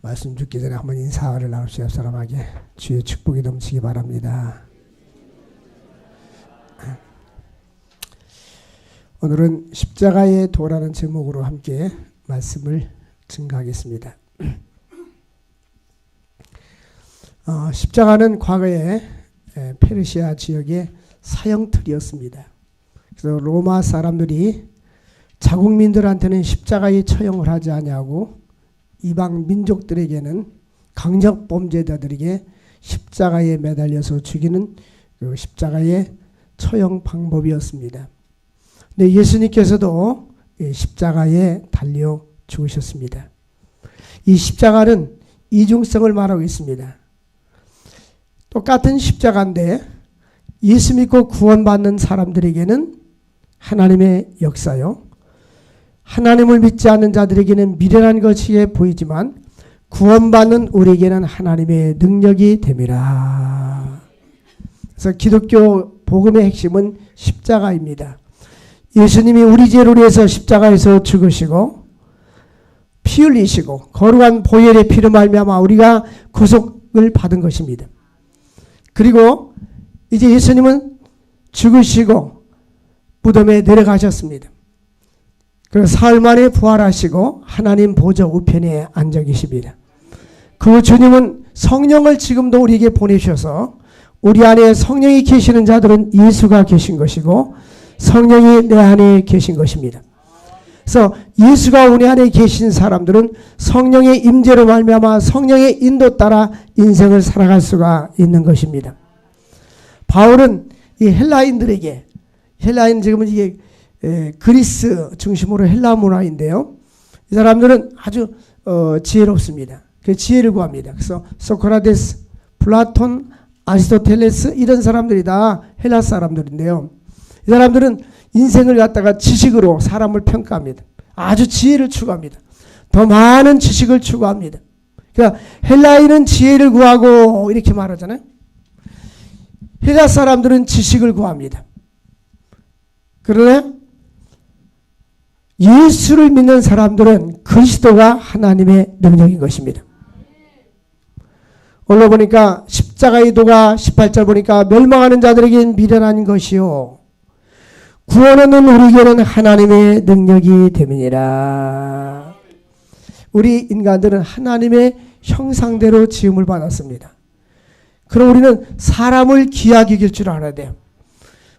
말씀 듣기 전에 한번 인사를 나눕시다. 사람에게 주의 축복이 넘치기 바랍니다. 오늘은 십자가의 도라는 제목으로 함께 말씀을 증거하겠습니다. 십자가는 과거에 페르시아 지역의 사형틀이었습니다. 그래서 로마 사람들이 자국민들한테는 십자가에 처형을 하지 아니하고 이방 민족들에게는 강력 범죄자들에게 십자가에 매달려서 죽이는 그 십자가의 처형 방법이었습니다. 근데 예수님께서도 십자가에 달려 죽으셨습니다. 이 십자가는 이중성을 말하고 있습니다. 똑같은 십자가인데 예수 믿고 구원받는 사람들에게는 하나님의 역사요, 하나님을 믿지 않는 자들에게는 미련한 것이 보이지만 구원받는 우리에게는 하나님의 능력이 됨이라. 그래서 기독교 복음의 핵심은 십자가입니다. 예수님이 우리 죄를 위해서 십자가에서 죽으시고 피 흘리시고 거룩한 보혈의 피로 말미암아 우리가 구속을 받은 것입니다. 그리고 이제 예수님은 죽으시고 무덤에 내려가셨습니다. 그리고 사흘 만에 부활하시고 하나님 보좌 우편에 앉아 계십니다. 그 주님은 성령을 지금도 우리에게 보내셔서 우리 안에 성령이 계시는 자들은 예수가 계신 것이고 성령이 내 안에 계신 것입니다. 그래서 예수가 우리 안에 계신 사람들은 성령의 임재로 말미암아 성령의 인도 따라 인생을 살아갈 수가 있는 것입니다. 바울은 이 헬라인들에게, 헬라인 지금은 이게 그리스 중심으로 헬라 문화인데요. 이 사람들은 아주 지혜롭습니다. 그 지혜를 구합니다. 그래서 소크라테스, 플라톤, 아리스토텔레스 이런 사람들이 다 헬라 사람들인데요. 이 사람들은 인생을 갖다가 지식으로 사람을 평가합니다. 아주 지혜를 추구합니다. 더 많은 지식을 추구합니다. 그러니까 헬라인은 지혜를 구하고 이렇게 말하잖아요. 헬라 사람들은 지식을 구합니다. 그러나 예수를 믿는 사람들은 그리스도가 하나님의 능력인 것입니다. 오늘 보니까 십자가의 도가 18절 보니까 멸망하는 자들에겐 미련한 것이요 구원은 우리에게는 하나님의 능력이 됨이니라. 우리 인간들은 하나님의 형상대로 지음을 받았습니다. 그럼 우리는 사람을 귀하게 여길 줄 알아야 돼요.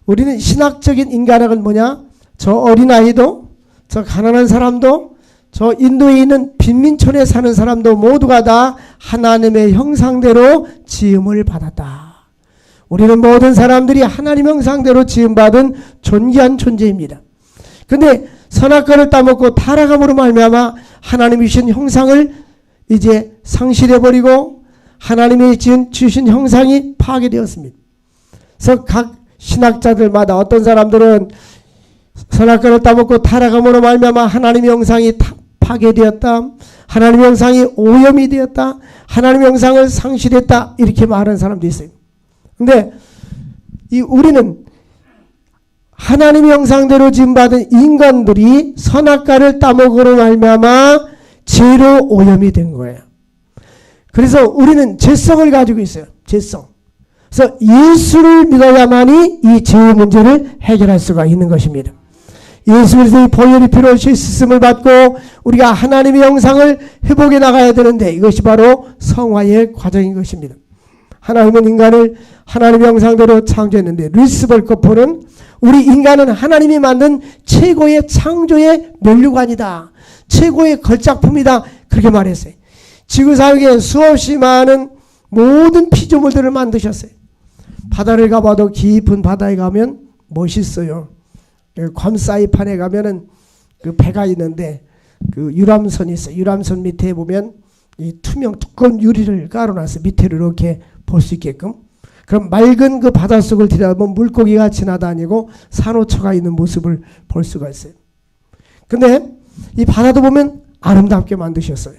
우리는 신학적인 인간학은 뭐냐? 저 어린아이도, 저 가난한 사람도, 저 인도에 있는 빈민촌에 사는 사람도 모두가 다 하나님의 형상대로 지음을 받았다. 우리는 모든 사람들이 하나님 형상대로 지음받은 존귀한 존재입니다. 근데 선악과를 따먹고 타락함으로 말미암아 하나님이 주신 형상을 이제 상실해버리고 하나님이 주신 형상이 파괴되었습니다. 그래서 각 신학자들마다 어떤 사람들은 선악과를 따먹고 타락함으로 말미암아 하나님의 형상이 파괴되었다, 하나님의 형상이 오염이 되었다, 하나님의 형상을 상실했다 이렇게 말하는 사람도 있어요. 근데 우리는 하나님의 형상대로 지음받은 인간들이 선악과를 따먹으로 말미암아 죄로 오염이 된 거예요. 그래서 우리는 죄성을 가지고 있어요. 죄성. 그래서 예수를 믿어야만이 이 죄의 문제를 해결할 수가 있는 것입니다. 예수 그리스도의 보혈의 피로 씻음을 받고 우리가 하나님의 형상을 회복해 나가야 되는데 이것이 바로 성화의 과정인 것입니다. 하나님은 인간을 하나님의 형상대로 창조했는데 루이스 벌코프는 우리 인간은 하나님이 만든 최고의 창조의 면류관이다. 최고의 걸작품이다. 그렇게 말했어요. 지구상에 수없이 많은 모든 피조물들을 만드셨어요. 바다를 가봐도 깊은 바다에 가면 멋있어요. 괌 사이판에 가면은 그 배가 있는데 그 유람선이 있어요. 유람선 밑에 보면 이 투명 두꺼운 유리를 깔아놔서 밑에를 이렇게 볼 수 있게끔. 그럼 맑은 그 바닷속을 들여다보면 물고기가 지나다니고 산호초가 있는 모습을 볼 수가 있어요. 근데 이 바다도 보면 아름답게 만드셨어요.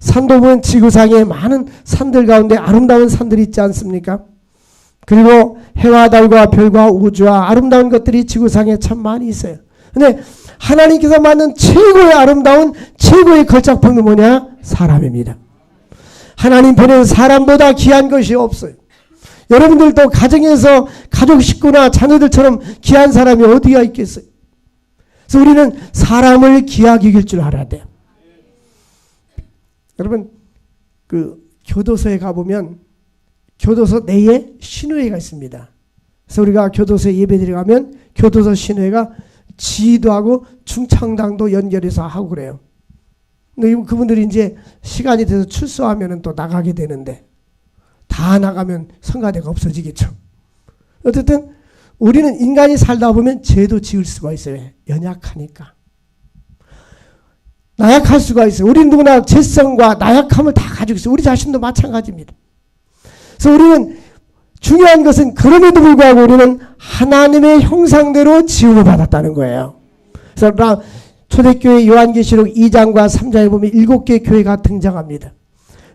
산도 보면 지구상에 많은 산들 가운데 아름다운 산들이 있지 않습니까? 그리고 해와 달과 별과 우주와 아름다운 것들이 지구상에 참 많이 있어요. 근데 하나님께서 만든 최고의 아름다운 최고의 걸작품이 뭐냐? 사람입니다. 하나님 편에는 사람보다 귀한 것이 없어요. 여러분들도 가정에서 가족 식구나 자녀들처럼 귀한 사람이 어디가 있겠어요? 그래서 우리는 사람을 귀하게 여길 줄 알아야 돼요. 여러분, 교도소에 가보면 교도소 내에 신우회가 있습니다. 그래서 우리가 교도소에 예배드리러 가면 교도소 신우회가 지휘도하고 중창당도 연결해서 하고 그래요. 근데 그분들이 이제 시간이 돼서 출소하면 또 나가게 되는데, 다 나가면 성가대가 없어지겠죠. 어쨌든 우리는 인간이 살다 보면 죄도 지을 수가 있어요. 연약하니까. 나약할 수가 있어요. 우리는 누구나 죄성과 나약함을 다 가지고 있어요. 우리 자신도 마찬가지입니다. 그래서 우리는 중요한 것은 그럼에도 불구하고 우리는 하나님의 형상대로 지음을 받았다는 거예요. 그래서 초대교회 요한계시록 2장과 3장에 보면 7개의 교회가 등장합니다.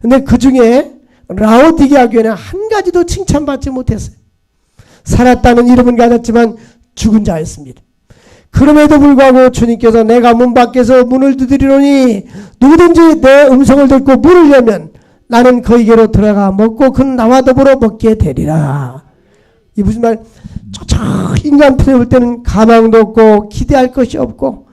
근데 그 중에 라오디게아 교회는 한 가지도 칭찬받지 못했어요. 살았다는 이름은 가졌지만 죽은 자였습니다. 그럼에도 불구하고 주님께서 내가 문 밖에서 문을 두드리노니 누구든지 내 음성을 듣고 문을 열면 나는 그에게로 들어가 먹고 그는 나와 더불어 먹게 되리라. 이 무슨 말? 인간 편에 볼 때는 가망도 없고 기대할 것이 없고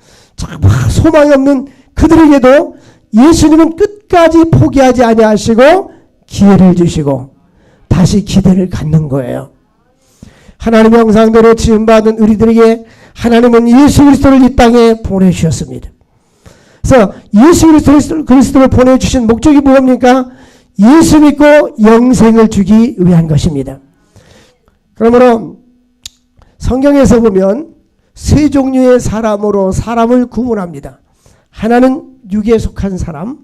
소망이 없는 그들에게도 예수님은 끝까지 포기하지 아니하시고 기회를 주시고 다시 기대를 갖는 거예요. 하나님의 형상대로 지음받은 우리들에게 하나님은 예수 그리스도를 이 땅에 보내주셨습니다. 그래서 예수 그리스도를 보내주신 목적이 뭡니까? 예수 믿고 영생을 주기 위한 것입니다. 그러므로 성경에서 보면 세 종류의 사람으로 사람을 구분합니다. 하나는 육에 속한 사람,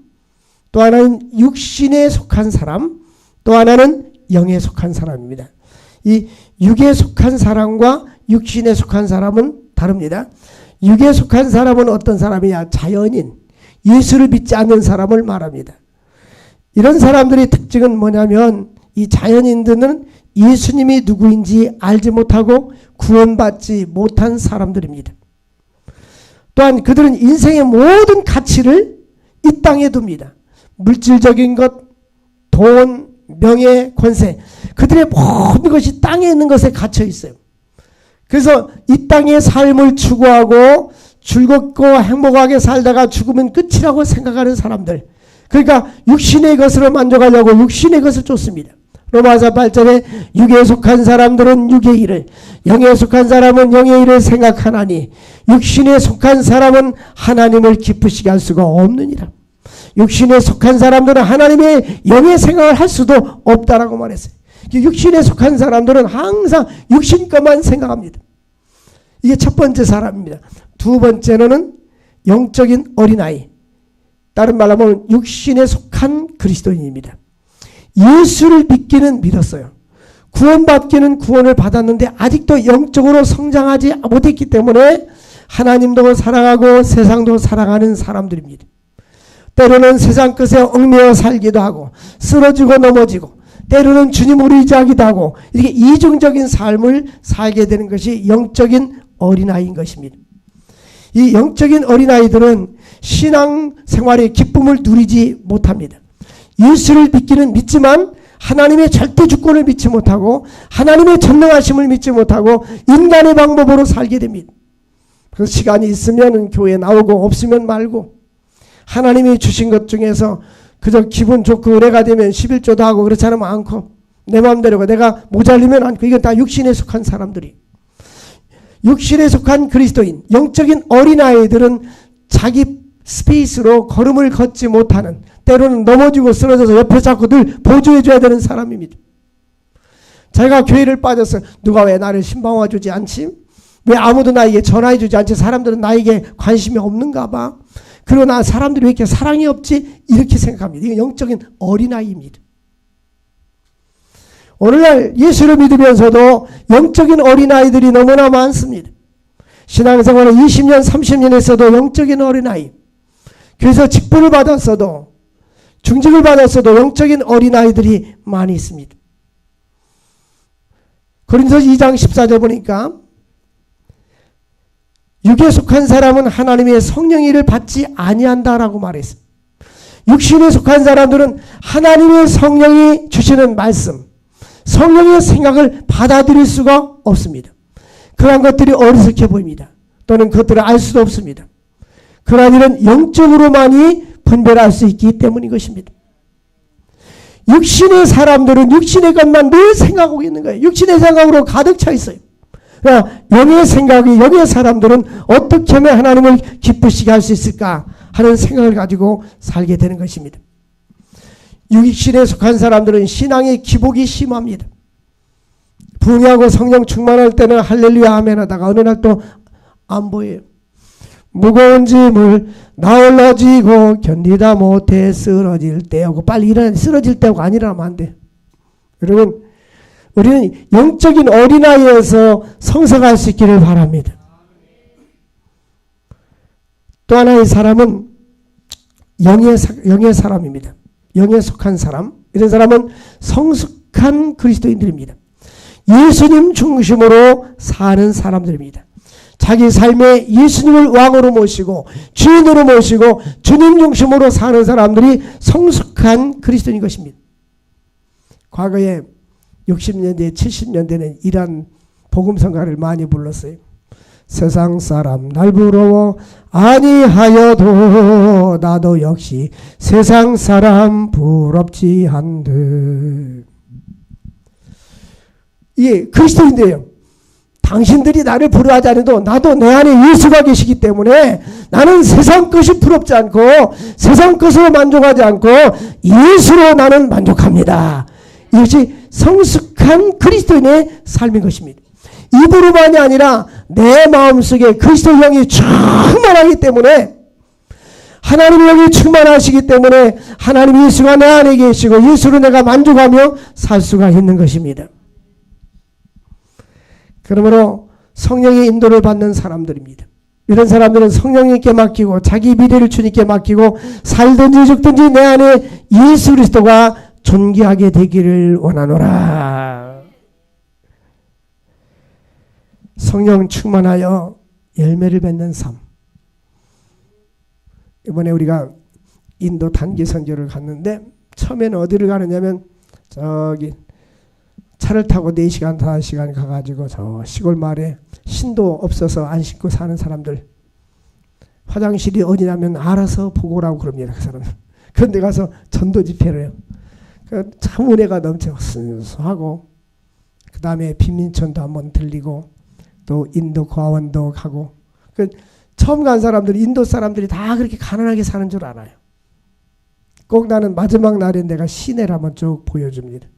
또 하나는 육신에 속한 사람, 또 하나는 영에 속한 사람입니다. 이 육에 속한 사람과 육신에 속한 사람은 다릅니다. 육에 속한 사람은 어떤 사람이냐? 자연인, 예수를 믿지 않는 사람을 말합니다. 이런 사람들의 특징은 뭐냐면 이 자연인들은 예수님이 누구인지 알지 못하고 구원받지 못한 사람들입니다. 또한 그들은 인생의 모든 가치를 이 땅에 둡니다. 물질적인 것, 돈, 명예, 권세, 그들의 모든 것이 땅에 있는 것에 갇혀 있어요. 그래서 이 땅의 삶을 추구하고 즐겁고 행복하게 살다가 죽으면 끝이라고 생각하는 사람들, 그러니까 육신의 것으로 만족하려고 육신의 것을 쫓습니다. 로마서 8절에 육에 속한 사람들은 육의 일을, 영에 속한 사람은 영의 일을 생각하나니 육신에 속한 사람은 하나님을 기쁘시게 할 수가 없느니라. 육신에 속한 사람들은 하나님의 영의 생각을 할 수도 없다라고 말했어요. 육신에 속한 사람들은 항상 육신 것만 생각합니다. 이게 첫 번째 사람입니다. 두 번째는 영적인 어린아이, 다른 말로 하면 육신에 속한 그리스도인입니다. 예수를 믿기는 믿었어요. 구원받기는 구원을 받았는데 아직도 영적으로 성장하지 못했기 때문에 하나님도 사랑하고 세상도 사랑하는 사람들입니다. 때로는 세상 것에 얽매여 살기도 하고 쓰러지고 넘어지고, 때로는 주님을 의지하기도 하고, 이렇게 이중적인 삶을 살게 되는 것이 영적인 어린아이인 것입니다. 이 영적인 어린아이들은 신앙생활의 기쁨을 누리지 못합니다. 예수를 믿기는 믿지만 하나님의 절대 주권을 믿지 못하고 하나님의 전능하심을 믿지 못하고 인간의 방법으로 살게 됩니다. 그래서 시간이 있으면 교회에 나오고 없으면 말고, 하나님이 주신 것 중에서 그저 기분 좋고 은혜가 되면 11조도 하고 그렇지 않으면 않고, 내 마음대로가 내가 모자르면 않고, 이건 다 육신에 속한 사람들이. 육신에 속한 그리스도인, 영적인 어린아이들은 자기 스페이스로 걸음을 걷지 못하는, 때로는 넘어지고 쓰러져서 옆에 자꾸 늘 보조해줘야 되는 사람입니다. 자기가 교회를 빠졌어요. 누가 왜 나를 신방와 주지 않지? 왜 아무도 나에게 전화해 주지 않지? 사람들은 나에게 관심이 없는가 봐. 그러나 사람들이 왜 이렇게 사랑이 없지? 이렇게 생각합니다. 이건 영적인 어린아이입니다. 오늘날 예수를 믿으면서도 영적인 어린아이들이 너무나 많습니다. 신앙생활을 20년, 30년 했어도 영적인 어린아이, 그래서 직분을 받았어도, 중직을 받았어도 영적인 어린아이들이 많이 있습니다. 고린도서 2장 14절 보니까 육에 속한 사람은 하나님의 성령의 일을 받지 아니한다라고 말했어요. 육신에 속한 사람들은 하나님의 성령이 주시는 말씀, 성령의 생각을 받아들일 수가 없습니다. 그러한 것들이 어리석해 보입니다. 또는 그것들을 알 수도 없습니다. 그러한 일은 영적으로만이 분별할 수 있기 때문인 것입니다. 육신의 사람들은 육신의 것만 늘 생각하고 있는 거예요. 육신의 생각으로 가득 차 있어요. 그러니까 영의 생각이, 영의 사람들은 어떻게 하면 하나님을 기쁘시게 할 수 있을까 하는 생각을 가지고 살게 되는 것입니다. 육신에 속한 사람들은 신앙의 기복이 심합니다. 부흥하고 성령 충만할 때는 할렐루야 아멘 하다가 어느 날 또 안 보여요. 무거운 짐을 나올라지고 견디다 못해 쓰러질 때하고, 빨리 일어나, 쓰러질 때하고 안 일어나면 안 돼. 여러분, 우리는 영적인 어린아이에서 성숙할 수 있기를 바랍니다. 또 하나의 사람은 영의 사람입니다. 영에 속한 사람, 이런 사람은 성숙한 그리스도인들입니다. 예수님 중심으로 사는 사람들입니다. 자기 삶에 예수님을 왕으로 모시고 주인으로 모시고 주님 중심으로 사는 사람들이 성숙한 그리스도인인 것입니다. 과거에 60년대, 70년대는 이런 복음성가를 많이 불렀어요. 세상 사람 날 부러워 아니하여도 나도 역시 세상 사람 부럽지 한듯. 예, 그리스도인들이에요. 당신들이 나를 부러워하지 않아도 나도 내 안에 예수가 계시기 때문에 나는 세상 것이 부럽지 않고 세상 것으로 만족하지 않고 예수로 나는 만족합니다. 이것이 성숙한 그리스도인의 삶인 것입니다. 입으로만이 아니라 내 마음속에 그리스도 영이 충만하기 때문에, 하나님의 영이 충만하시기 때문에 하나님 예수가 내 안에 계시고 예수로 내가 만족하며 살 수가 있는 것입니다. 그러므로 성령의 인도를 받는 사람들입니다. 이런 사람들은 성령님께 맡기고 자기 미래를 주님께 맡기고 살든지 죽든지 내 안에 예수 그리스도가 존귀하게 되기를 원하노라. 성령 충만하여 열매를 맺는 삶. 이번에 우리가 인도 단기 선교를 갔는데 처음에는 어디를 가느냐면 저기 차를 타고 4시간, 5시간 가가지고 저 시골 마을에 신도 없어서 안 씻고 사는 사람들, 화장실이 어디냐면 알아서 보고 오라고 그럽니다. 그 사람은. 그런데 가서 전도 집회를 해요. 참 은혜가 넘쳐 순수하고, 그 다음에 빈민촌도 한번 들리고 또 인도 고아원도 가고. 처음 간 사람들이, 인도 사람들이 다 그렇게 가난하게 사는 줄 알아요. 꼭 나는 마지막 날에 내가 시내를 한번 쭉 보여줍니다.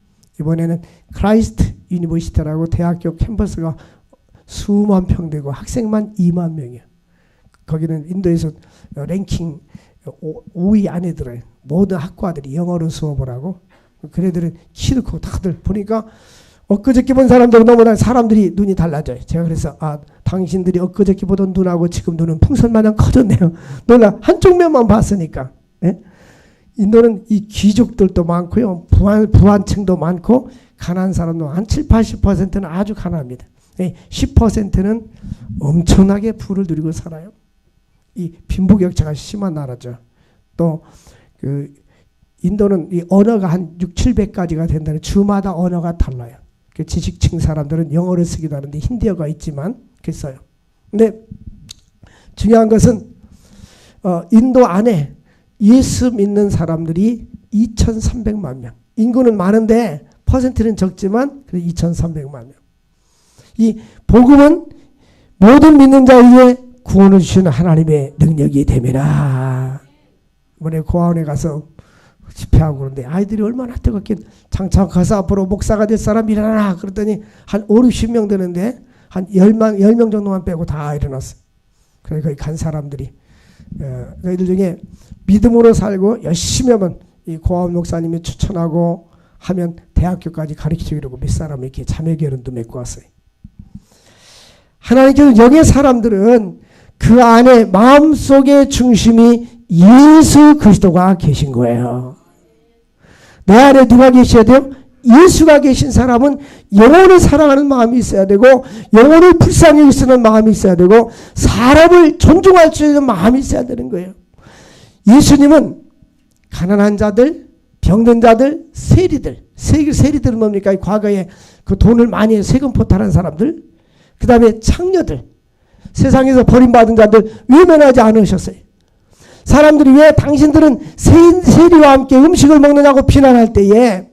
이번에는 크라이스트 유니버시티라고 대학교 캠퍼스가 수만 평 되고 학생만 2만 명이에요. 거기는 인도에서 랭킹 5위 안에 들어요. 모든 학과들이 영어로 수업을 하고, 그네들은 키도 크고 다들 보니까 엊그저께 본 사람들은 너무나 사람들이 눈이 달라져요. 제가 그래서 당신들이 엊그저께 보던 눈하고 지금 눈은 풍선마냥 커졌네요. 놀라, 한쪽 면만 봤으니까. 예? 인도는 이 귀족들도 많고요. 부한층도 많고 가난한 사람도 한 7, 80%는 아주 가난합니다. 10%는 엄청나게 부를 누리고 살아요. 이 빈부격차가 심한 나라죠. 또 그 인도는 이 언어가 한 6, 700가지가 된다는, 주마다 언어가 달라요. 그 지식층 사람들은 영어를 쓰기도 하는데 힌디어가 있지만 그랬어요. 근데 중요한 것은 인도 안에 예수 믿는 사람들이 2,300만 명. 인구는 많은데 퍼센트는 적지만 2,300만 명. 이 복음은 모든 믿는 자에게 구원을 주시는 하나님의 능력이 됨이라. 이번에 고아원에 가서 집회하고 그러는데 아이들이 얼마나 뜨겁게 장차 가서 앞으로 목사가 될 사람 일어나라 그랬더니 한 5, 60명 되는데 한 10명 정도만 빼고 다 일어났어요. 그래 거기 간 사람들이 너희들 중에 믿음으로 살고 열심히 하면 이 고아원 목사님이 추천하고 하면 대학교까지 가르치려고 몇 사람 이렇게 자매결혼도 맺고 왔어요. 하나님께서 영의 사람들은 그 안에 마음속의 중심이 예수 그리스도가 계신 거예요. 내 안에 누가 계셔야 돼요? 예수가 계신 사람은 영혼을 사랑하는 마음이 있어야 되고, 영혼을 불쌍히 여기는 마음이 있어야 되고, 사람을 존중할 수 있는 마음이 있어야 되는 거예요. 예수님은 가난한 자들, 병든 자들, 세리들. 세리들은 뭡니까? 과거에 그 돈을 많이 세금 포탈한 사람들. 그 다음에 창녀들. 세상에서 버림받은 자들 외면하지 않으셨어요. 사람들이 왜 당신들은 세리와 함께 음식을 먹느냐고 비난할 때에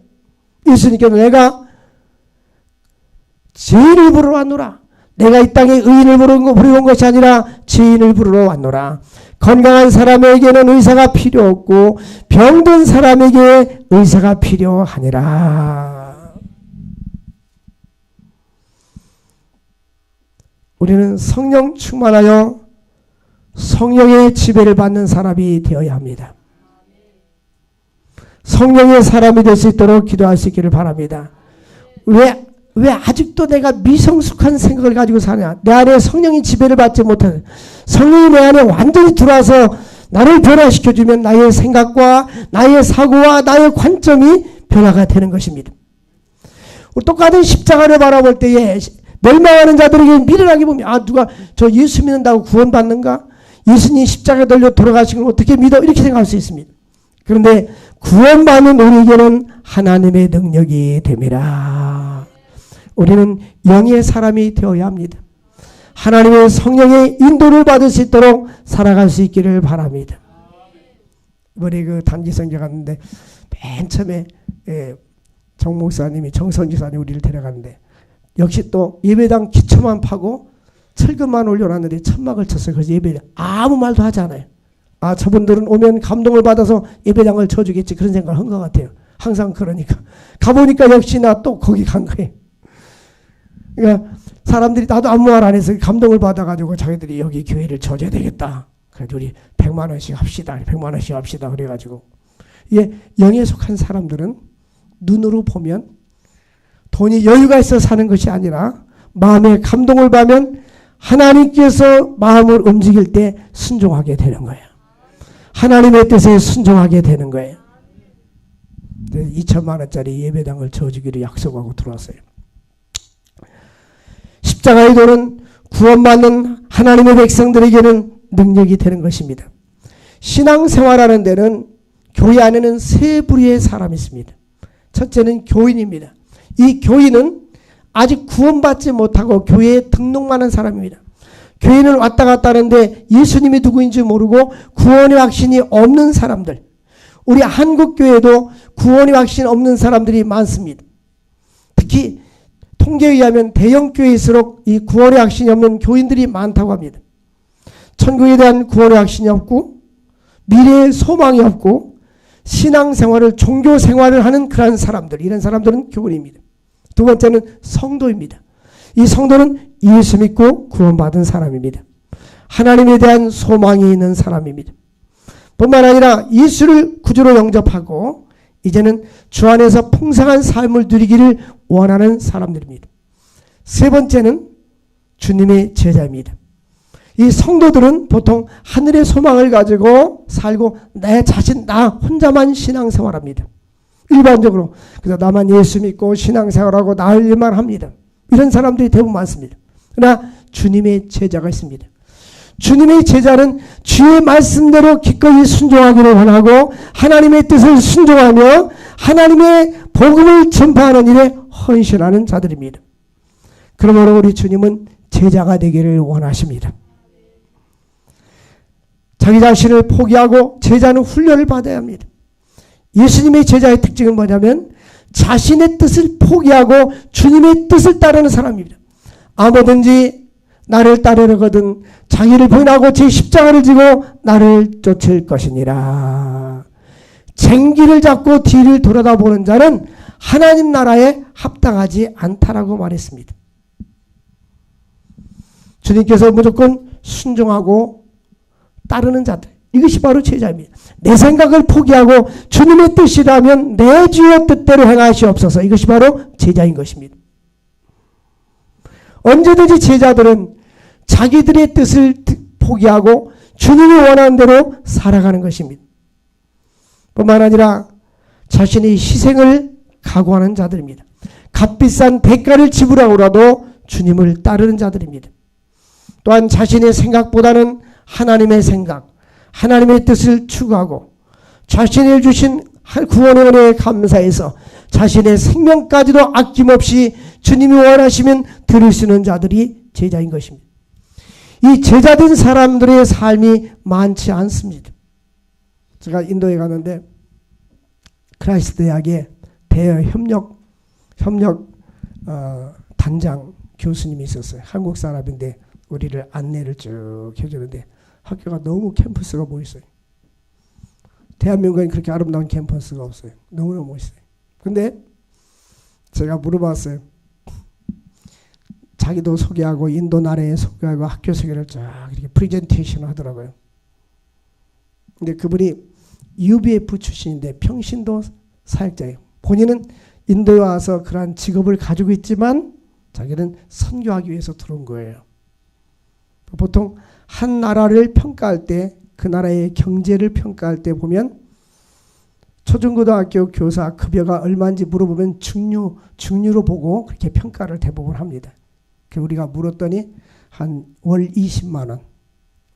예수님께서 내가 죄인을 부르러 왔노라. 내가 이 땅에 의인을 부르러 온 것이 아니라 죄인을 부르러 왔노라. 건강한 사람에게는 의사가 필요 없고 병든 사람에게 의사가 필요하니라. 우리는 성령 충만하여 성령의 지배를 받는 사람이 되어야 합니다. 성령의 사람이 될 수 있도록 기도할 수 있기를 바랍니다. 왜 아직도 내가 미성숙한 생각을 가지고 사냐? 내 안에 성령의 지배를 받지 못하는, 성령이 내 안에 완전히 들어와서 나를 변화시켜주면 나의 생각과 나의 사고와 나의 관점이 변화가 되는 것입니다. 똑같은 십자가를 바라볼 때에 멸망하는 자들에게 미련하게 보면 누가 저 예수 믿는다고 구원받는가? 예수님 십자가에 달려 돌아가신 걸 어떻게 믿어? 이렇게 생각할 수 있습니다. 그런데 구원받는 우리에게는 하나님의 능력이 됨이라. 우리는 영의 사람이 되어야 합니다. 하나님의 성령의 인도를 받을 수 있도록 살아갈 수 있기를 바랍니다. 이번에 그 단기성교 갔는데 맨 처음에 정 목사님이 정선 지사님 우리를 데려갔는데 역시 또 예배당 기초만 파고 철근만 올려놨는데 천막을 쳤어요. 그래서 예배당 아무 말도 하지 않아요. 저분들은 오면 감동을 받아서 예배당을 쳐주겠지 그런 생각을 한 것 같아요. 항상 그러니까 가보니까 역시나 또 거기 간 거예요. 그러니까 사람들이 나도 아무 말 안 해서 감동을 받아가지고 자기들이 여기 교회를 쳐줘야 되겠다. 그래도 우리 100만 원씩 합시다. 100만 원씩 합시다. 그래가지고 이게 영에 속한 사람들은 눈으로 보면 돈이 여유가 있어 사는 것이 아니라 마음에 감동을 받으면 하나님께서 마음을 움직일 때 순종하게 되는 거예요. 하나님의 뜻에 순종하게 되는 거예요. 2천만 원짜리 예배당을 쳐주기로 약속하고 들어왔어요. 십자가의 도는 구원받는 하나님의 백성들에게는 능력이 되는 것입니다. 신앙생활하는 데는 교회 안에는 세 부류의 사람이 있습니다. 첫째는 교인입니다. 이 교인은 아직 구원받지 못하고 교회에 등록만 한 사람입니다. 교회는 왔다 갔다 하는데 예수님이 누구인지 모르고 구원의 확신이 없는 사람들. 우리 한국교회도 구원의 확신 없는 사람들이 많습니다. 특히 통계에 의하면 대형교회일수록 이 구원의 확신이 없는 교인들이 많다고 합니다. 천국에 대한 구원의 확신이 없고 미래의 소망이 없고 신앙생활을 종교생활을 하는 그런 사람들, 이런 사람들은 교인입니다. 두 번째는 성도입니다. 이 성도는 예수 믿고 구원받은 사람입니다. 하나님에 대한 소망이 있는 사람입니다. 뿐만 아니라 예수를 구주로 영접하고 이제는 주 안에서 풍성한 삶을 누리기를 원하는 사람들입니다. 세 번째는 주님의 제자입니다. 이 성도들은 보통 하늘의 소망을 가지고 살고 내 자신, 나 혼자만 신앙생활합니다. 일반적으로. 그래서 나만 예수 믿고 신앙생활하고 나 할 일만 합니다. 이런 사람들이 대부분 많습니다. 그러나 주님의 제자가 있습니다. 주님의 제자는 주의 말씀대로 기꺼이 순종하기를 원하고 하나님의 뜻을 순종하며 하나님의 복음을 전파하는 일에 헌신하는 자들입니다. 그러므로 우리 주님은 제자가 되기를 원하십니다. 자기 자신을 포기하고 제자는 훈련을 받아야 합니다. 예수님의 제자의 특징은 뭐냐면 자신의 뜻을 포기하고 주님의 뜻을 따르는 사람입니다. 아무든지 나를 따르려거든 자기를 부인하고 제 십자가를 지고 나를 쫓을 것이니라. 쟁기를 잡고 뒤를 돌아다보는 자는 하나님 나라에 합당하지 않다라고 말했습니다. 주님께서 무조건 순종하고 따르는 자들, 이것이 바로 제자입니다. 내 생각을 포기하고 주님의 뜻이라면 내 주의 뜻대로 행하시옵소서. 이것이 바로 제자인 것입니다. 언제든지 제자들은 자기들의 뜻을 포기하고 주님이 원하는 대로 살아가는 것입니다. 뿐만 아니라 자신의 희생을 각오하는 자들입니다. 값비싼 대가를 지불하고라도 주님을 따르는 자들입니다. 또한 자신의 생각보다는 하나님의 생각, 하나님의 뜻을 추구하고 자신을 주신 구원의 은혜에 감사해서 자신의 생명까지도 아낌없이 주님이 원하시면 드릴 수 있는 자들이 제자인 것입니다. 이 제자된 사람들의 삶이 많지 않습니다. 제가 인도에 가는데 크라이스트 대학에 대협력 단장 교수님이 있었어요. 한국 사람인데 우리를 안내를 쭉 해주는데 학교가 너무 캠퍼스가 멋있어요. 대한민국엔 그렇게 아름다운 캠퍼스가 없어요. 너무너무 멋있어요. 근데 제가 물어봤어요. 자기도 소개하고 인도 나라에 소개하고 학교 소개를 쫙 이렇게 프레젠테이션 하더라고요. 근데 그분이 UBF 출신인데 평신도 사역자예요. 본인은 인도에 와서 그러한 직업을 가지고 있지만 자기는 선교하기 위해서 들어온 거예요. 보통 한 나라를 평가할 때 그 나라의 경제를 평가할 때 보면 초중고등학교 교사 급여가 얼마인지 물어보면 중류로 보고 그렇게 평가를 대부분 합니다. 우리가 물었더니 한 월 20만 원,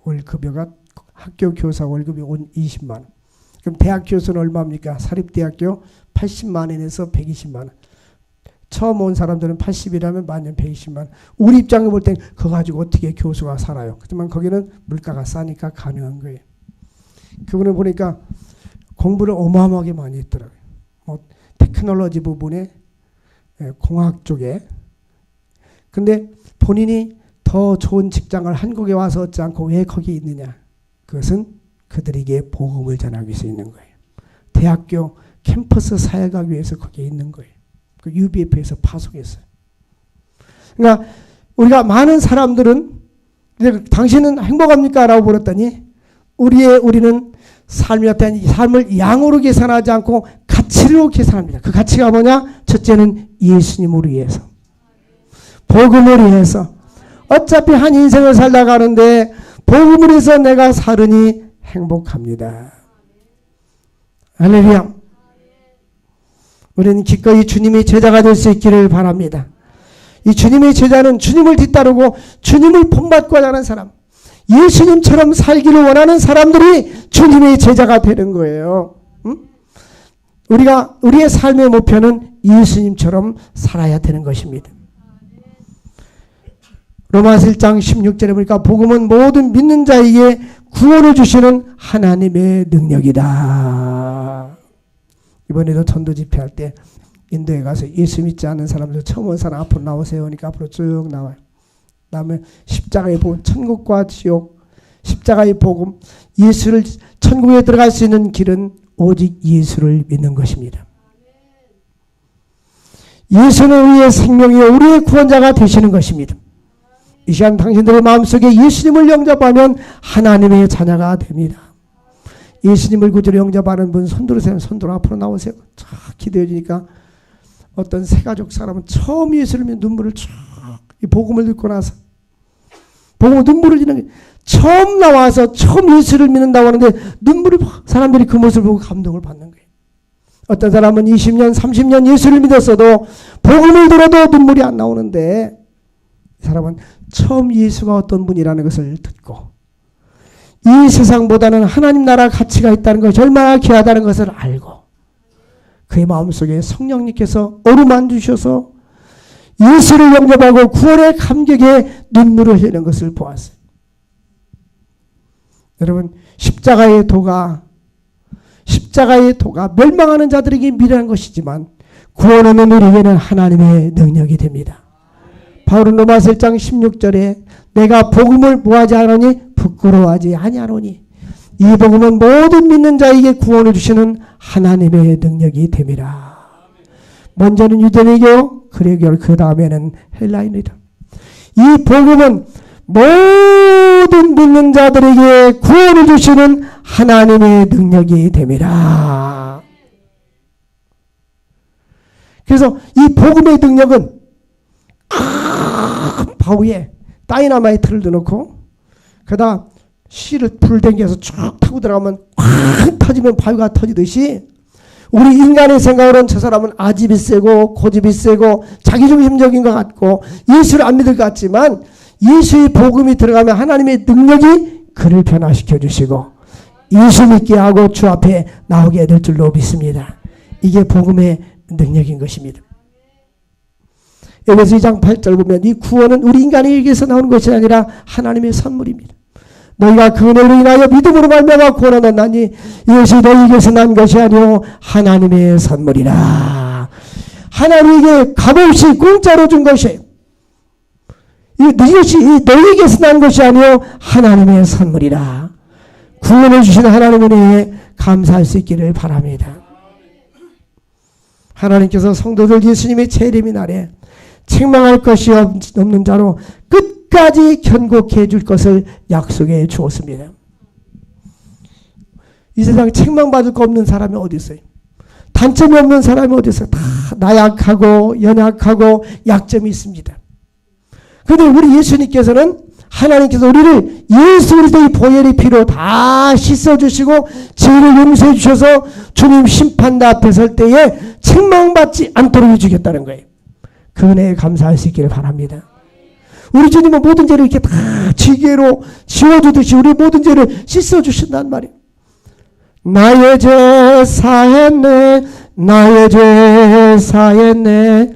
월 급여가 학교 교사 월급이 20만 원. 그럼 대학 교수는 얼마입니까? 사립대학교 80만 원에서 120만 원. 처음 온 사람들은 80이라면 만년 120만 원. 우리 입장에 볼 땐 그거 가지고 어떻게 교수가 살아요. 하지만 거기는 물가가 싸니까 가능한 거예요. 그분을 보니까 공부를 어마어마하게 많이 했더라고요. 뭐 테크놀로지 부분에 공학 쪽에. 근데 본인이 더 좋은 직장을 한국에 와서 얻지 않고 왜 거기 있느냐. 그것은 그들에게 복음을 전하기 위해서 있는 거예요. 대학교 캠퍼스 사역하기 위해서 거기에 있는 거예요. 그 UBF에서 파송했어요. 그러니까 우리가 많은 사람들은 당신은 행복합니까? 라고 물었더니 우리는 삶을 양으로 계산하지 않고 가치로 계산합니다. 그 가치가 뭐냐? 첫째는 예수님을 위해서. 복음을 위해서. 어차피 한 인생을 살다 가는데 복음을 위해서 내가 살으니 행복합니다. 할렐루야. 우리는 기꺼이 주님의 제자가 될 수 있기를 바랍니다. 이 주님의 제자는 주님을 뒤따르고 주님을 본받고 하는 사람, 예수님처럼 살기를 원하는 사람들이 주님의 제자가 되는 거예요. 응? 우리의 삶의 목표는 예수님처럼 살아야 되는 것입니다. 로마서 1장 16절에 보니까 복음은 모든 믿는 자에게 구원을 주시는 하나님의 능력이다. 이번에도 전도 집회할 때 인도에 가서 예수 믿지 않는 사람들 처음 온 사람 앞으로 나오세요 하니까 앞으로 쭉 나와요. 그다음에 십자가의 복음, 천국과 지옥, 십자가의 복음, 예수를 천국에 들어갈 수 있는 길은 오직 예수를 믿는 것입니다. 예수는 우리의 생명이요 우리의 구원자가 되시는 것입니다. 이 시간 당신들의 마음속에 예수님을 영접하면 하나님의 자녀가 됩니다. 예수님을 구주로 영접하는 분 손들으세요. 손들어 앞으로 나오세요. 쫙 기도해 주니까 어떤 새가족 사람은 처음 예수를 믿는 눈물을 쫙 이 복음을 듣고 나서 복음을 눈물을 지는 처음 나와서 처음 예수를 믿는다고 하는데 눈물을 사람들이 그 모습을 보고 감동을 받는 거예요. 어떤 사람은 20년 30년 예수를 믿었어도 복음을 들어도 눈물이 안 나오는데 이 사람은 처음 예수가 어떤 분이라는 것을 듣고 이 세상보다는 하나님 나라 가치가 있다는 것이 얼마나 귀하다는 것을 알고 그의 마음속에 성령님께서 어루만져 주셔서 예수를 영접하고 구원의 감격에 눈물을 흘리는 것을 보았어요. 여러분 십자가의 도가 멸망하는 자들에게 미련한 것이지만 구원하는 우리에게는 하나님의 능력이 됩니다. 바울은 로마서 1장 16절에 내가 복음을 뭐하지 않으니 부끄러워하지 아니하노니 이 복음은 모든 믿는 자에게 구원을 주시는 하나님의 능력이 됨이라. 먼저는 유대인이요 그리고 그 다음에는 헬라인이다. 이 복음은 모든 믿는 자들에게 구원을 주시는 하나님의 능력이 됨이라. 그래서 이 복음의 능력은 바위에 다이너마이트를 넣어놓고 그다음 실을 불 당겨서 쭉 타고 들어가면 콱 터지면 바위가 터지듯이 우리 인간의 생각으로는 저 사람은 아집이 세고 고집이 세고 자기중심적인 것 같고 예수를 안 믿을 것 같지만 예수의 복음이 들어가면 하나님의 능력이 그를 변화시켜 주시고 예수 믿게 하고 주 앞에 나오게 될 줄로 믿습니다. 이게 복음의 능력인 것입니다. 에베소 2장 8절 보면 이 구원은 우리 인간에게서 나오는 것이 아니라 하나님의 선물입니다. 너희가 그 은혜로 인하여 믿음으로 말미암아 구원을 얻나니 이것이 너희에게서 난 것이 아니요 하나님의 선물이라. 하나님에게 값없이 공짜로 준 것이에요. 이것이 너희에게서 난 것이 아니요 하나님의 선물이라. 구원을 주신 하나님 은혜에 감사할 수 있기를 바랍니다. 하나님께서 성도들 예수님의 재림의 날에 책망할 것이 없는 자로 끝까지 견고케 해줄 것을 약속해 주었습니다. 이 세상에 책망받을 거 없는 사람이 어디 있어요? 단점이 없는 사람이 어디 있어요? 다 나약하고 연약하고 약점이 있습니다. 그런데 우리 예수님께서는 하나님께서 우리를 예수 그리스도의 보혈의 피로 다 씻어주시고 죄를 용서해 주셔서 주님 심판대 앞에 설 때에 책망받지 않도록 해주겠다는 거예요. 그 은혜에 감사할 수 있기를 바랍니다. 우리 주님은 모든 죄를 이렇게 다 지게로 지워주듯이 우리 모든 죄를 씻어주신단 말이에요. 나의 죄 사했네 나의 죄 사했네.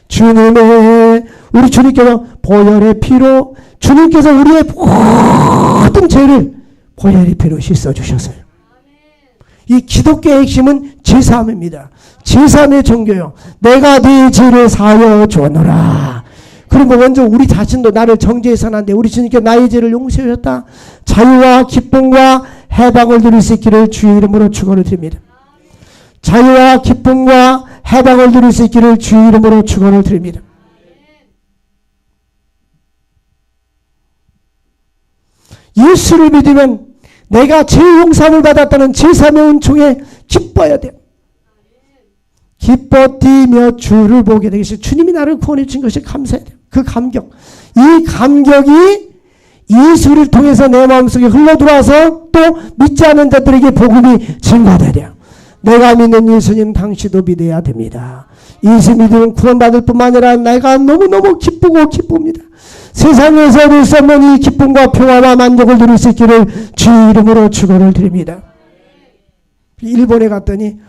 주님의 우리 주님께서 보혈의 피로 주님께서 우리의 모든 죄를 보혈의 피로 씻어주셨어요. 이 기독교의 핵심은 제사함입니다. 제사함의 종교요. 내가 네 죄를 사하여 주었노라. 그리고 먼저 우리 자신도 나를 정죄해서는데 우리 주님께 나의 죄를 용서해 주셨다. 자유와 기쁨과 해방을 누릴 수 있기를 주의 이름으로 축원을 드립니다. 자유와 기쁨과 해방을 누릴 수 있기를 주의 이름으로 축원을 드립니다. 예수를 믿으면 내가 죄 용서함을 받았다는 제3의 은총에 기뻐야 돼요. 기뻐 뛰며 주를 보게 되겠어요. 주님이 나를 구원해 주신 것이 감사해야 돼요. 그 감격. 이 감격이 예수를 통해서 내 마음속에 흘러들어와서 또 믿지 않는 자들에게 복음이 증가돼야 돼요. 내가 믿는 예수님 당신도 믿어야 됩니다. 예수 믿으면 구원받을 뿐만 아니라 내가 너무너무 기쁘고 기쁩니다. 세상에서 누릴 수 없는 이 기쁨과 평화와 만족을 누릴 수 있기를 주의 이름으로 축원을 드립니다. 일본에 갔더니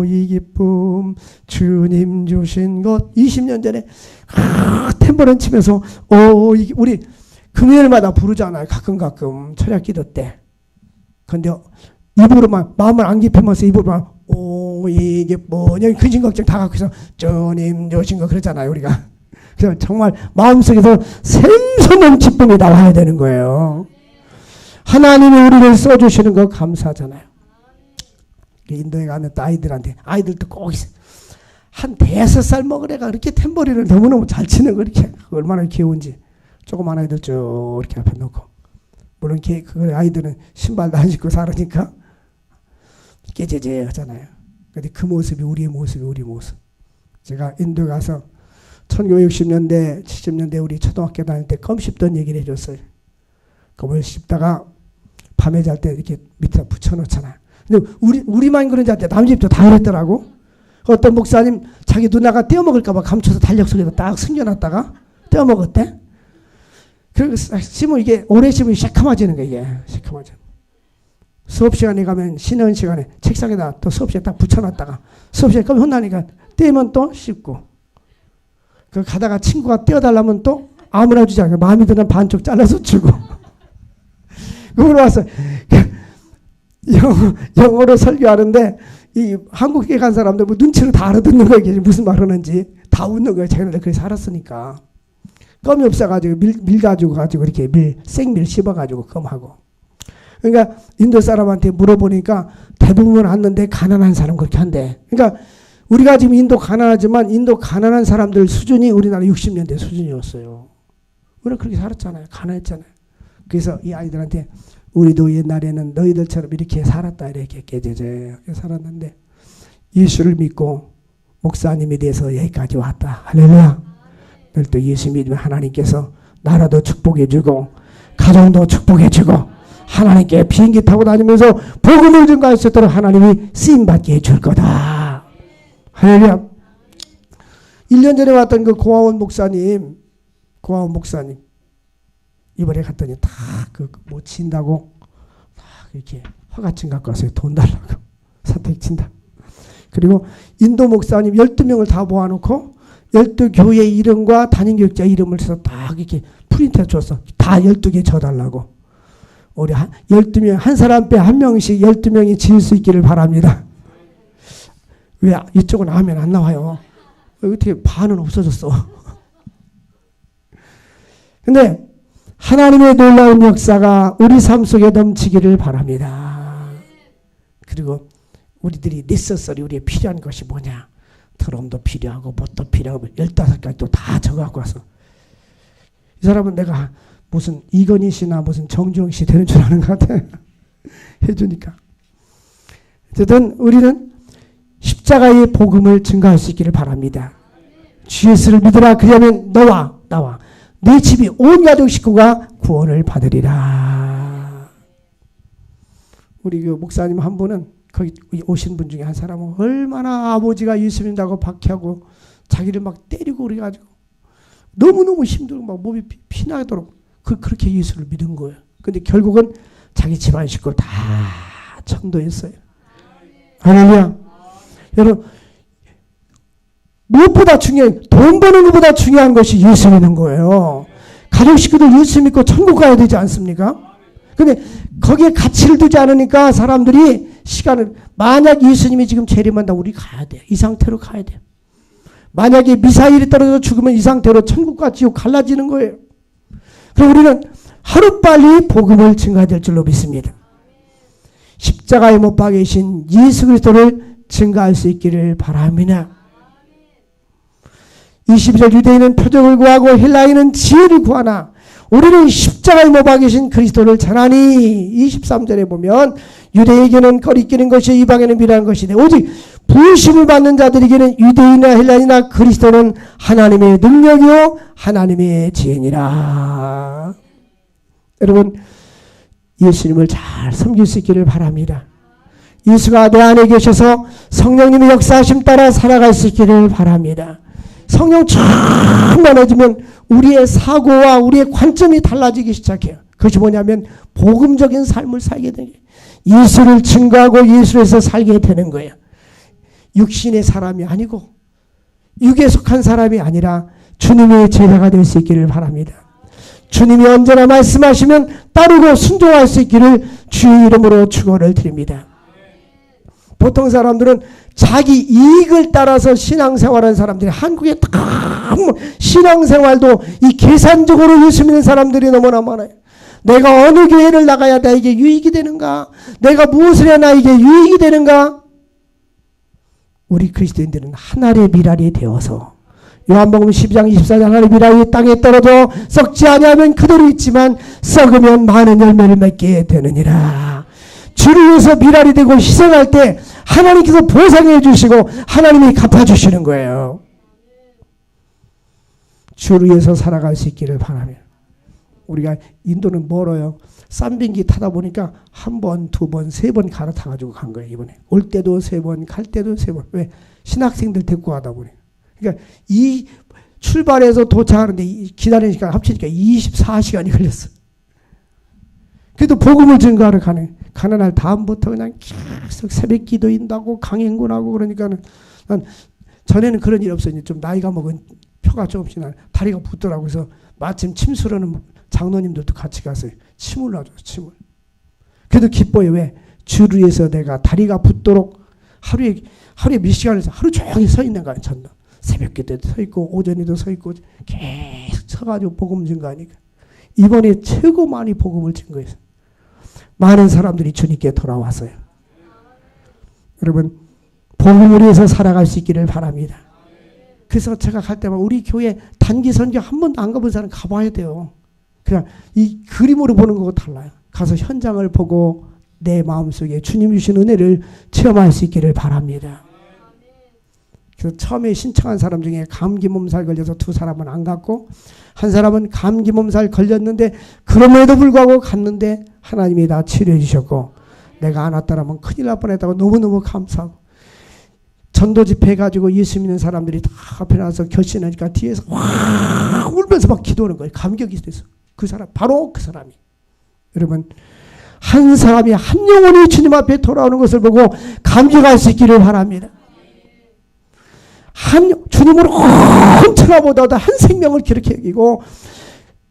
이 기쁨 주님 주신 것 20년 전에 탬버린 치면서 우리 금요일마다 부르잖아요. 가끔 철야 기도 때. 근데 입으로만 마음을 안 깊이면서 입으로만 이게 뭐냐 근심 걱정 다 갖고 있어 주님 주신 거 그러잖아요 우리가. 그래서 정말 마음속에서 샘솟는 기쁨이 나와야 되는 거예요. 하나님이 우리를 써주시는 거 감사하잖아요. 인도에 가면 또 아이들도 꼭 있어요. 한 5살 먹으래가 그렇게 탬버린을 너무너무 잘 치는 거 이렇게 얼마나 귀여운지. 조그만 아이들 쭉 이렇게 앞에 놓고. 물론 그 아이들은 신발도 안 신고 살으니까 깨제제 하잖아요. 근데 그 모습이 우리 모습. 제가 인도에 가서 1960년대, 70년대 우리 초등학교 다닐 때 껌 씹던 얘기를 해줬어요. 껌을 씹다가 밤에 잘 때 이렇게 밑에 붙여놓잖아요. 근데 우리만 그런 줄 알았는데 남 집도 다 그랬더라고. 어떤 목사님 자기 누나가 떼어먹을까봐 감춰서 달력 속에다 딱 숨겨놨다가 떼어먹었대. 그리고 심으면 이게 오래 심으면 새카마지는 거야. 이게 새카마져. 수업 시간에 가면 쉬는 시간에 책상에다 또 수업 시간에 딱 붙여놨다가 수업 시간에 그럼 혼나니까 떼면 또 씹고. 그 가다가 친구가 떼어달라면 또 아무나 주지 않고 마음에 드는 반쪽 잘라서 주고. 그걸 와서 영어로 설교하는데 이 한국에 간 사람들 뭐 눈치를 다 알아듣는 거예요. 무슨 말 하는지 다 웃는 거예요. 자기네들 그렇게 살았으니까. 껌이 없어가지고 밀 가지고 이렇게 생밀 씹어가지고 껌하고. 그러니까 인도 사람한테 물어보니까 대부분 왔는데 가난한 사람 그렇게 한대. 그러니까 우리가 지금 인도 가난하지만 인도 가난한 사람들 수준이 우리나라 60년대 수준이었어요. 우리는 그렇게 살았잖아요. 가난했잖아요. 그래서 이 아이들한테 우리도 옛날에는 너희들처럼 이렇게 살았다 이렇게 깨져져 살았는데 예수를 믿고 목사님에 대해서 여기까지 왔다. 할렐루야. 또 예수 믿으면 하나님께서 나라도 축복해주고 가정도 축복해주고 하나님께 비행기 타고 다니면서 복음을 증거할 수 있도록 하나님이 쓰임받게 해줄 거다. 할렐루야. 1년 전에 왔던 그 고아원 목사님 이번에 갔더니 다 뭐 친다고 다 이렇게 허가증 갖고 왔어요. 돈 달라고. 사택친다. 그리고 인도 목사님 12명을 다 모아놓고 12교회 이름과 단임교육자 이름을 써서 딱 이렇게 프린트해 줬어. 다 12개 줘달라고. 우리 12명, 한 사람 빼 한 명씩 12명이 지을 수 있기를 바랍니다. 왜 이쪽은 하면 안 나와요? 어떻게 반은 없어졌어? 근데 하나님의 놀라운 역사가 우리 삶 속에 넘치기를 바랍니다. 그리고 우리들이 네서서리 우리에 필요한 것이 뭐냐? 드럼도 필요하고 뭣도 필요하고 15가지 또 다 적어갖고 와서 이 사람은 내가 무슨 이건희 씨나 무슨 정주영 씨 되는 줄 아는 것 같아. 해주니까. 어쨌든 우리는 십자가의 복음을 증거할 수 있기를 바랍니다. 주 예수를 믿으라. 그리하면 너와 나와 네 집이 온 가족 식구가 구원을 받으리라. 우리 그 목사님 한 분은 거기 오신 분 중에 한 사람은 얼마나 아버지가 예수 믿는다고 박해하고 자기를 막 때리고 그래가지고 너무너무 힘들고 막 몸이 피나도록 그렇게 예수를 믿은 거예요. 근데 결국은 자기 집안 식구를 다 전도했어요. 할렐루야. 여러분, 무엇보다 중요한, 돈 버는 것보다 중요한 것이 예수 믿는 거예요. 가족 식구들 예수 믿고 천국 가야 되지 않습니까? 근데 거기에 가치를 두지 않으니까 사람들이 시간을, 만약 예수님이 지금 재림한다, 우리 가야 돼. 이 상태로 가야 돼. 만약에 미사일이 떨어져 죽으면 이 상태로 천국과 지옥 갈라지는 거예요. 그럼 우리는 하루빨리 복음을 증거될 줄로 믿습니다. 십자가에 못 박이신 예수 그리스도를 증거할 수 있기를 바랍니다. 22절 유대인은 표적을 구하고 헬라인은 지혜를 구하나 우리는 십자가에 못 박이신 그리스도를 전하니. 23절에 보면 유대에게는 거리끼는 것이 이방에는 미련한 것이되 오직 부르심을 받는 자들에게는 유대인이나 헬라인이나 그리스도는 하나님의 능력이요 하나님의 지혜니라. 여러분, 예수님을 잘 섬길 수 있기를 바랍니다. 예수가 내 안에 계셔서 성령님의 역사하심 따라 살아갈 수 있기를 바랍니다. 성령 충만해지면 우리의 사고와 우리의 관점이 달라지기 시작해요. 그것이 뭐냐면 복음적인 삶을 살게 되는 거예요. 예수를 증거하고 예수에서 살게 되는 거예요. 육신의 사람이 아니고 육에 속한 사람이 아니라 주님의 제자가 될 수 있기를 바랍니다. 주님이 언제나 말씀하시면 따르고 순종할 수 있기를 주의 이름으로 축원을 드립니다. 보통 사람들은 자기 이익을 따라서 신앙생활하는 사람들이 한국에 다 신앙생활도 이 계산적으로 예수 믿는 사람들이 너무나 많아요. 내가 어느 교회를 나가야 나에게 유익이 되는가? 내가 무엇을 해야 나에게 유익이 되는가? 우리 그리스도인들은 하늘의 미랄이 되어서 요한복음 12장 24절 하늘의 미랄이 땅에 떨어져 썩지 아니하면 그대로 있지만 썩으면 많은 열매를 맺게 되느니라. 주를 위해서 미랄이 되고 희생할 때 하나님께서 보상해 주시고 하나님이 갚아주시는 거예요. 주를 위해서 살아갈 수 있기를 바라며. 우리가 인도는 멀어요. 싼 비행기 타다 보니까 한 번, 두 번, 세 번 갈아타가지고 간 거예요. 이번에 올 때도 세 번, 갈 때도 세 번. 왜? 신학생들 데리고 가다 보니. 그러니까 이 출발해서 도착하는데 기다리는 시간 합치니까 24시간이 걸렸어. 그래도 복음을 증거하러 가는 날 다음부터 그냥 계속 새벽 기도인다고 강행군하고 그러니까는 난 전에는 그런 일 없어요. 좀 나이가 먹은 표가 조금씩 나 다리가 붓더라고. 그래서 마침 침수로는 장로님들도 같이 갔어요. 침을 놔줘요. 침을. 그래도 기뻐요. 왜? 주를 위해서 내가 다리가 붓도록 하루에 몇 시간을 하루 종일 서 있는 거예요. 전도. 새벽 기도에도 서 있고 오전에도 서 있고 계속 서가지고 복음 증거하니까 이번에 최고 많이 복음을 증거했어요. 많은 사람들이 주님께 돌아왔어요. 여러분, 복음을 위해서 살아갈 수 있기를 바랍니다. 그래서 제가 갈 때마다 우리 교회 단기 선교 한 번도 안 가본 사람 가봐야 돼요. 그냥 이 그림으로 보는 거하고 달라요. 가서 현장을 보고 내 마음속에 주님 주신 은혜를 체험할 수 있기를 바랍니다. 그래서 처음에 신청한 사람 중에 감기 몸살 걸려서 두 사람은 안 갔고 한 사람은 감기 몸살 걸렸는데 그럼에도 불구하고 갔는데 하나님이 다 치료해 주셨고 내가 안 왔더라면 큰일 날 뻔했다고 너무너무 감사하고 전도 집회 해가지고 예수 믿는 사람들이 다 앞에 나와서 결신하니까 뒤에서 와 울면서 막 기도하는 거예요. 감격이 됐어. 그 사람 바로 그 사람이. 여러분 한 사람이 한 영혼이 주님 앞에 돌아오는 것을 보고 감격할 수 있기를 바랍니다. 주님으로 혼처가 보다도 한 생명을 기록해 여기고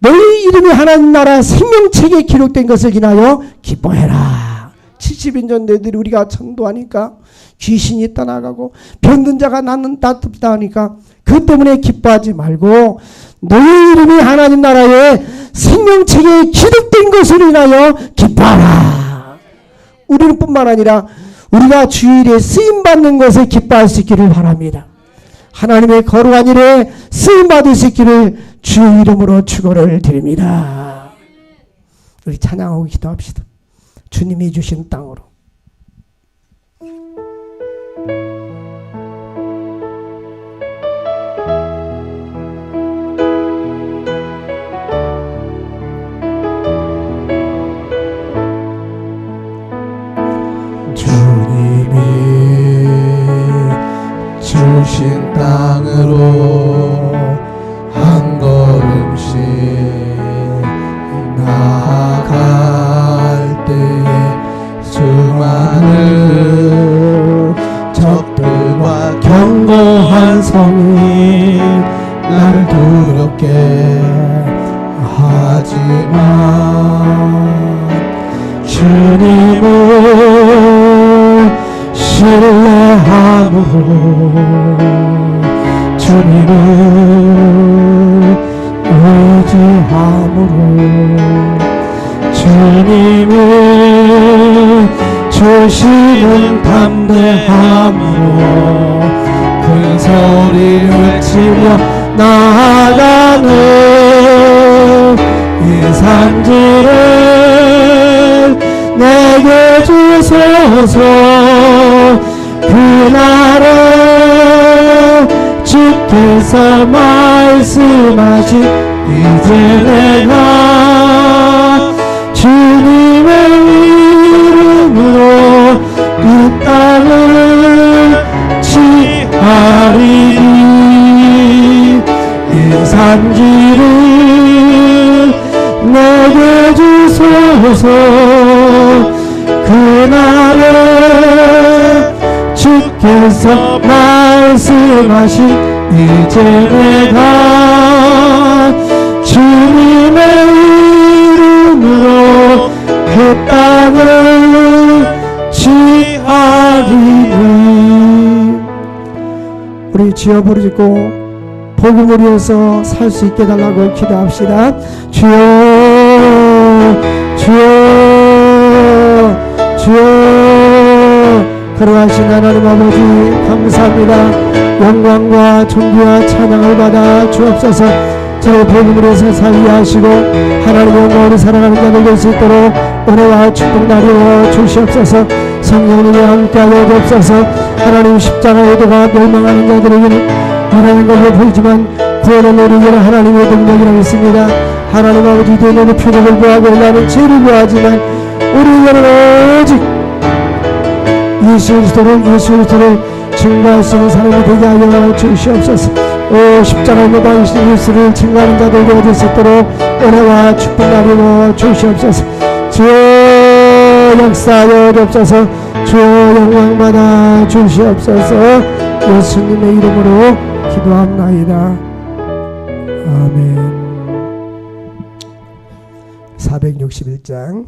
너희 이름이 하나님 나라 생명책에 기록된 것을 인하여 기뻐해라. 70년 내들이 우리가 전도하니까 귀신이 떠나가고 병든 자가 낫다 하니까 그 때문에 기뻐하지 말고 너희 이름이 하나님 나라의 생명책에 기록된 것을 인하여 기뻐하라. 우리는 뿐만 아니라 우리가 주일에 쓰임받는 것에 기뻐할 수 있기를 바랍니다. 하나님의 거룩한 일에 쓰임받을 수 있기를 주 이름으로 축원을 드립니다. 우리 찬양하고 기도합시다. 주님이 주신 땅으로. 주님이 주신 땅으로 한 걸음씩 나아갈 때에 수많은 적들과 견고한 성이 나를 두렵게 하지만 주님을 신뢰함으로 주님을 의지함으로 주님을 주시는 담대함으로 큰 소리 외치며 나아가는 이 산지를 내게 주소서. 그날에 주께서 말씀하신 이제 내가 주님의 이름으로 이 땅을 취하리니 이 산지를 내게 주소서. 그날에 주께서 말씀하신 이제 내가 주님의 이름으로 그 땅을 취하리니. 우리 주여 부르짖고 복음을 위해서 살 수 있게 달라고 기도합시다. 주여 주여 주여. 거룩하신 하나님 아버지 감사합니다. 영광과 존귀와 찬양을 받아 주옵소서. 저의 복음을 위해서 살게 하시고 하나님의 영광으로 살아가는 자들 될 수 있도록 은혜와 축복 나누어 주시옵소서. 성령님이 함께하여 주옵소서. 하나님 십자가의 도가 멸망하는 자들에게는 하나님 것을 보이지만 구원을 누리기는 하나님의 능력이라고 있습니다. 하나님 아버지 대면의 표적을 구하고 나는 죄를 구하지만 우리에게는 오직 예수 그리스도를 증거할 수 있는 사람이 되게 하여 주시옵소서. 십자가에 못 박히신 예수를 증거하는 자들 되어질 수 있도록 은혜와 축복 나누어 주시옵소서. 주여 역사하여 주옵소서. 주여 영광받아 주시옵소서. 예수님의 이름으로 기도합나이다. 아멘. 461장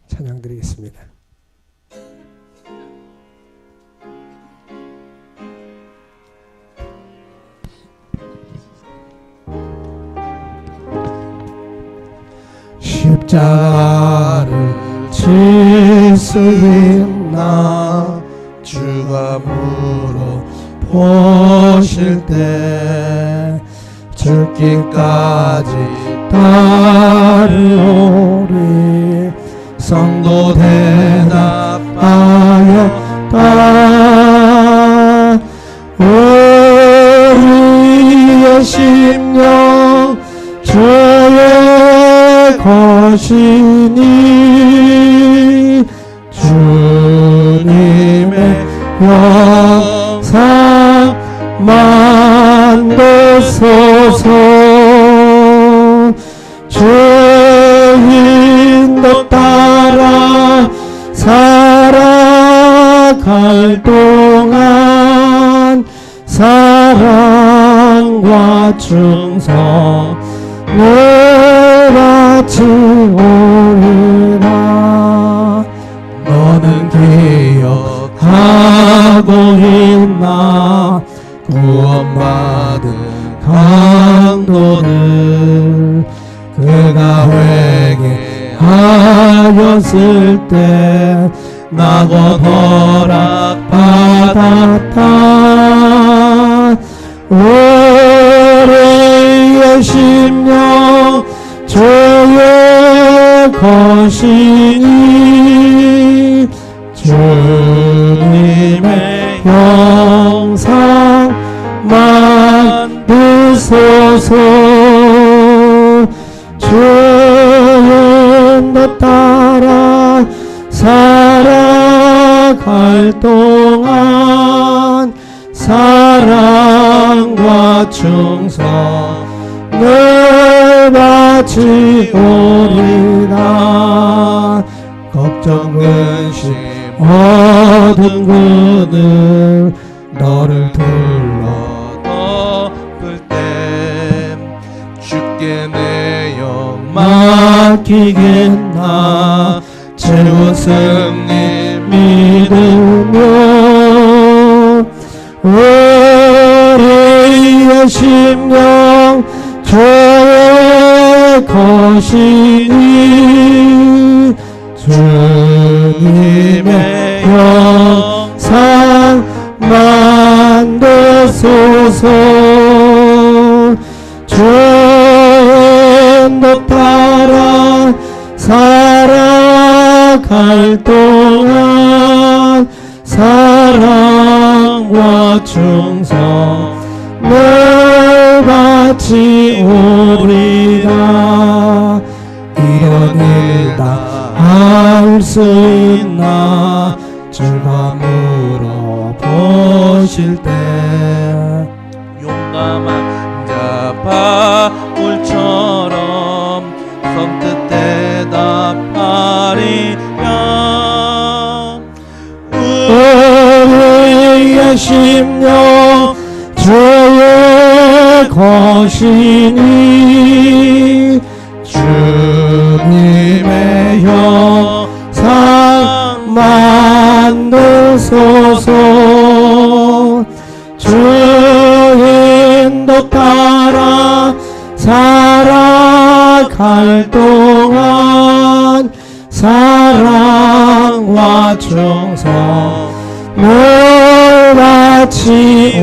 찬양 드리겠습니다. 십자가를 질 수 있나 주가 물어보실 때 죽기까지 따르오리. 성도 대답하였다. 우리의 심령 주의 것이니 주님의 영상 만드소서. 주인도 따라 사랑과 충성 늘 바치오리라. 너는 기억하고 있나 구원받은 강도를 그가 회개하였을 때 나고 허락받았다. 우리의 심령 주의 것이니 주님의 형상 만드소서. 주의 너 따라 살아갈 동안 사랑과 충성 늘 바치오리라. 걱정 근심 모든 군을 너를 둘러 덮을 때 주께 내 영 맡기겠나. 채운 승리 믿으며 우리의 심령 주의 것이니 주님의 형상 만드소서. 주의 너 따라 살아갈 동안 사랑과 충성 늘 바치오리라. 이런 일 다 할 수 있나 주가 물어보실 때 용감한 자 바울처럼 선뜻 대답하리라. 우리의 심령 주의 것이니 주님의 형상 만드소서. 주의 인도 따라 살아갈 동안 사랑과 충성 늘 바치오리다.